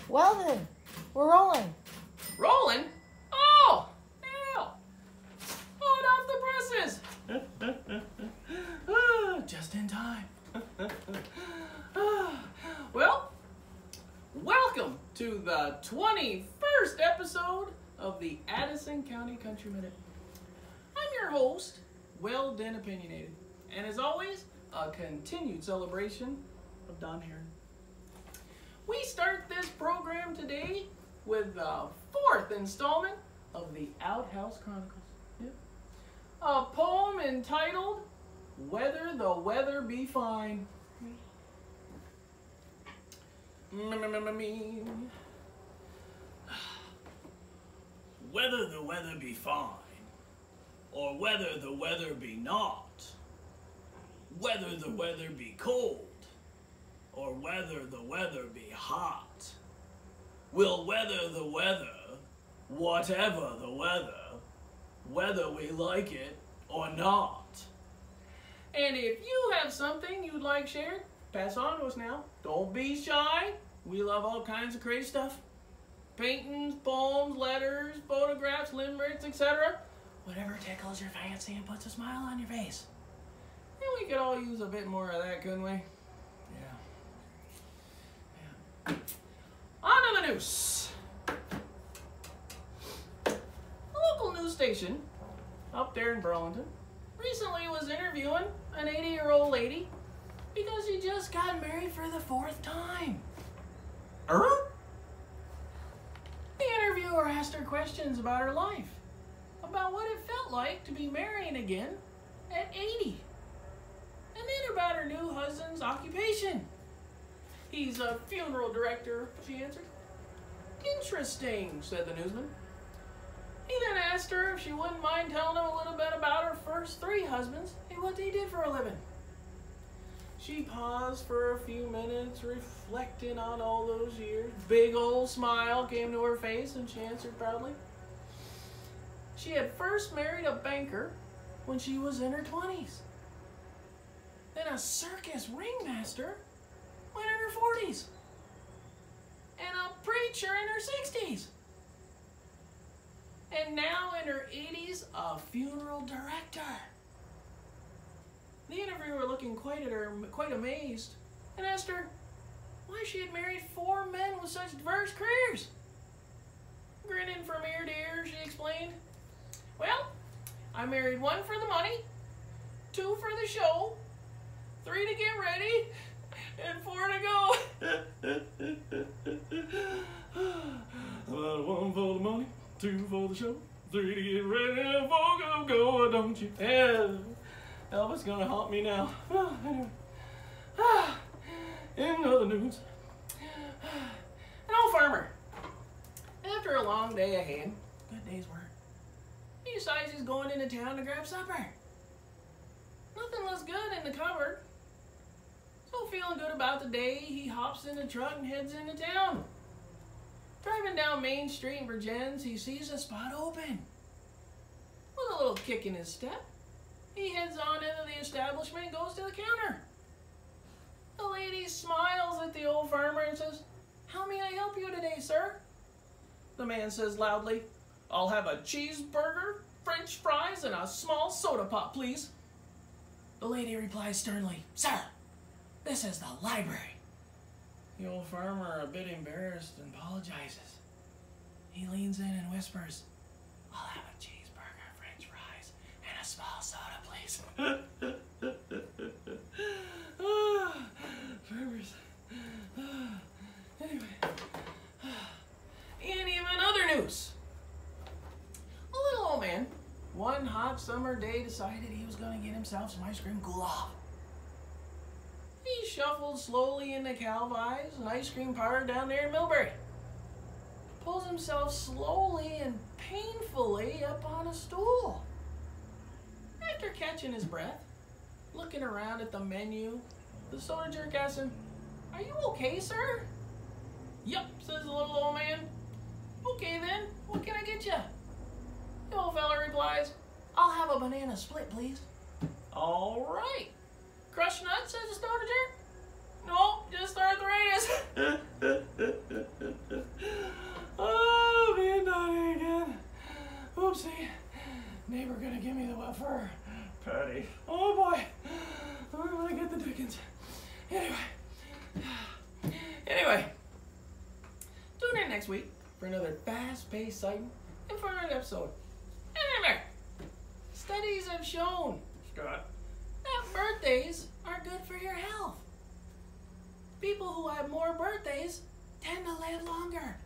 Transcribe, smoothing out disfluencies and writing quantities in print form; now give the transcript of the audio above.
Well then, we're rolling. Rolling? Oh, hell. Hot off the presses. Just in time. Well, welcome to the 21st episode of the Addison County Country Minute. I'm your host, Well-Den Opinionated, and as always, a continued celebration of Don Harron. We start this program today with the fourth installment of the Outhouse Chronicles. Yeah. A poem entitled, Whether the Weather Be Fine. Whether the weather be fine, or whether the weather be not, whether the weather be cold, or whether the weather be hot, we'll weather the weather, whatever the weather, whether we like it or not. And if you have something you'd like shared, pass on to us now. Don't be shy. We love all kinds of crazy stuff. Paintings, poems, letters, photographs, limericks, etc. Whatever tickles your fancy and puts a smile on your face. And we could all use a bit more of that, couldn't we? Yeah. On to the news. A local news station up there in Burlington recently was interviewing an 80-year-old lady because she just got married for the fourth time. The interviewer asked her questions about her life, about what it felt like to be marrying again at 80, and then about her new husband's occupation. He's a funeral director, she answered. Interesting, said the newsman. He then asked her if she wouldn't mind telling him a little bit about her first three husbands and what they did for a living. She paused for a few minutes, reflecting on all those years. Big old smile came to her face, and she answered proudly. She had first married a banker when she was in her 20s. Then a circus ringmaster when in her 40s. And a preacher in her 60s. And now in her 80s, a funeral director. The interviewer, looking quite amazed, and asked her why she had married four men with such diverse careers. Grinning from ear to ear, she explained, well, I married one for the money, two for the show, three to get ready, and four to go. One for the money, two for the show, three to get ready, and four to go, don't you? Yeah. Elvis gonna haunt me now. Anyway. In other news, an old farmer, after a long day ahead, good day's work, he decides he's going into town to grab supper. Nothing looks good in the cupboard. So feeling good about the day, he hops in the truck and heads into town. Driving down Main Street in Virgins, he sees a spot open. With a little kick in his step, he heads on into the establishment and goes to the counter. The lady smiles at the old farmer and says, how may I help you today, sir? The man says loudly, I'll have a cheeseburger, French fries, and a small soda pop, please. The lady replies sternly, sir, this is the library. The old farmer, a bit embarrassed, apologizes. He leans in and whispers, I'll have a cheeseburger, French fries, and a small soda, please. Farmers. Anyway. And even other news. A little old man, one hot summer day, decided he was going to get himself some ice cream cool off. He shuffled slowly into Calvi's, an ice cream parlor down there in Millbury. Pulls himself slowly and painfully up on a stool. After catching his breath, looking around at the menu, the soda jerk asks him, are you okay, sir? Yup, says the little old man. Okay then, what can I get you? The old fella replies, I'll have a banana split, please. All right. Crushed nuts, says the soda jerk. No, just arthritis. Patty. Oh boy. Where am I gonna get the Dickens? Anyway. Tune in next week for another fast-paced, exciting, informative episode. And remember, studies have shown, Scott, that birthdays are good for your health. People who have more birthdays tend to live longer.